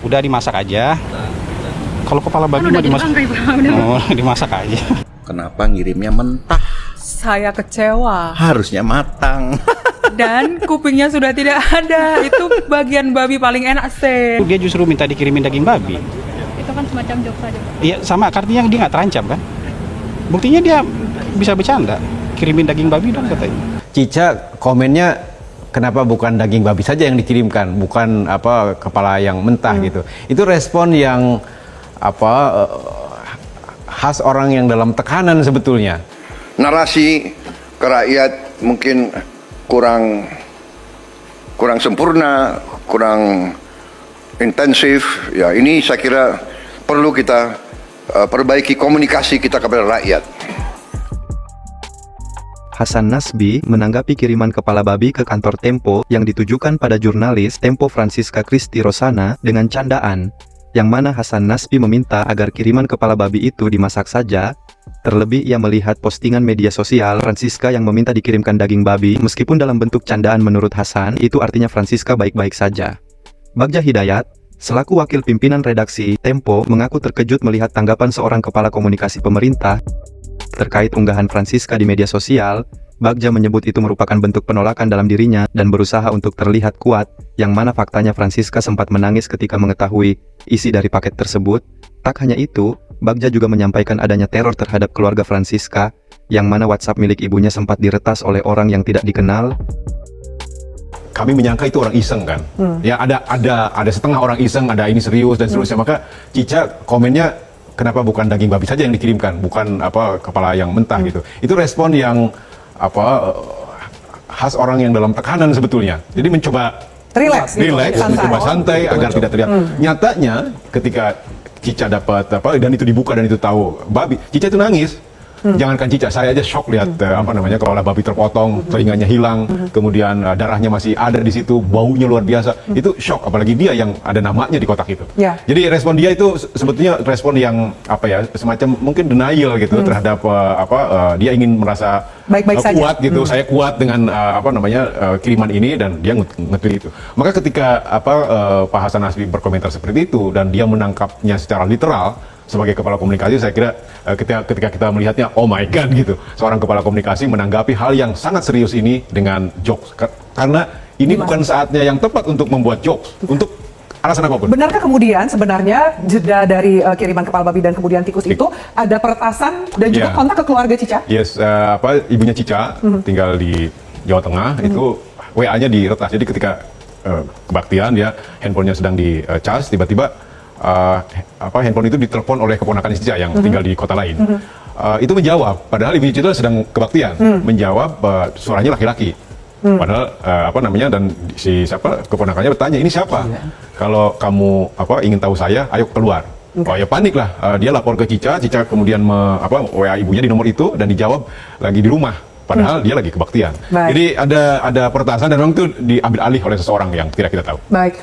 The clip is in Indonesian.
Udah dimasak aja. Kalau kepala babi mah dimasak. Oh, dimasak aja. Kenapa ngirimnya mentah? Saya kecewa. Harusnya matang. Dan kupingnya sudah tidak ada. Itu bagian babi paling enak sih. Dia justru minta dikirimin daging babi. Itu kan semacam jokes aja, Pak. Iya, sama artinya dia nggak terancam kan? Buktinya dia bisa bercanda. Kirimin daging babi dong katanya. Cica komennya, kenapa bukan daging babi saja yang dikirimkan, bukan apa kepala yang mentah gitu. Itu respon yang apa khas orang yang dalam tekanan sebetulnya. Narasi ke rakyat mungkin kurang sempurna, kurang intensif. Ya, ini saya kira perlu kita perbaiki komunikasi kita kepada rakyat. Hasan Nasbi menanggapi kiriman kepala babi ke kantor Tempo yang ditujukan pada jurnalis Tempo Francisca Christy Rosana dengan candaan, yang mana Hasan Nasbi meminta agar kiriman kepala babi itu dimasak saja. Terlebih ia melihat postingan media sosial Francisca yang meminta dikirimkan daging babi meskipun dalam bentuk candaan. Menurut Hasan, itu artinya Francisca baik-baik saja. Bagja Hidayat, selaku wakil pimpinan redaksi Tempo, mengaku terkejut melihat tanggapan seorang kepala komunikasi pemerintah terkait unggahan Francisca di media sosial. Bagja menyebut itu merupakan bentuk penolakan dalam dirinya dan berusaha untuk terlihat kuat, yang mana faktanya Francisca sempat menangis ketika mengetahui isi dari paket tersebut. Tak hanya itu, Bagja juga menyampaikan adanya teror terhadap keluarga Francisca, yang mana WhatsApp milik ibunya sempat diretas oleh orang yang tidak dikenal. Kami menyangka itu orang iseng kan, ya ada setengah orang iseng, ada ini serius dan seterusnya. Maka Cica komennya, kenapa bukan daging babi saja yang dikirimkan, bukan apa kepala yang mentah gitu. Itu respon yang apa khas orang yang dalam tekanan sebetulnya. Jadi mencoba Relax, mencoba santai agar tidak terlihat. Nyatanya ketika Cica dapat apa dan itu dibuka dan itu tahu babi, Cica itu nangis. Jangankan Cica, saya aja shock lihat apa namanya kepala babi terpotong, telinganya hilang, kemudian darahnya masih ada di situ, baunya luar biasa. Itu shock, apalagi dia yang ada namanya di kotak itu. Ya. Jadi respon dia itu sebetulnya respon yang apa ya, semacam mungkin denial gitu terhadap dia ingin merasa Baik-baik saja. kuat gitu. Saya kuat dengan apa namanya kiriman ini, dan dia nge-tweet itu. Maka ketika Pak Hasan Nasbi berkomentar seperti itu dan dia menangkapnya secara literal sebagai kepala komunikasi, saya kira ketika kita melihatnya, oh my god gitu, seorang kepala komunikasi menanggapi hal yang sangat serius ini dengan jokes, karena ini bukan saatnya yang tepat untuk membuat jokes untuk alasan apapun. Benarkah kemudian sebenarnya jeda dari kiriman kepala babi dan kemudian tikus itu ada peretasan dan juga kontak ke keluarga Cica? Yes, ibunya Cica tinggal di Jawa Tengah, itu WA-nya diretas. Jadi ketika kebaktian, dia handphonenya sedang di-charge, tiba-tiba handphone itu ditelepon oleh keponakan Cica yang tinggal di kota lain. Itu menjawab, padahal ibu Cica sedang kebaktian, menjawab suaranya laki-laki. Padahal dan si keponakannya bertanya, ini siapa? Kalau kamu ingin tahu saya, ayo keluar. Oh ya, panik lah, dia lapor ke Cica kemudian WA ibunya di nomor itu dan dijawab lagi di rumah. Padahal dia lagi kebaktian. Jadi ada peretasan dan memang itu diambil alih oleh seseorang yang tidak kita tahu. Baik.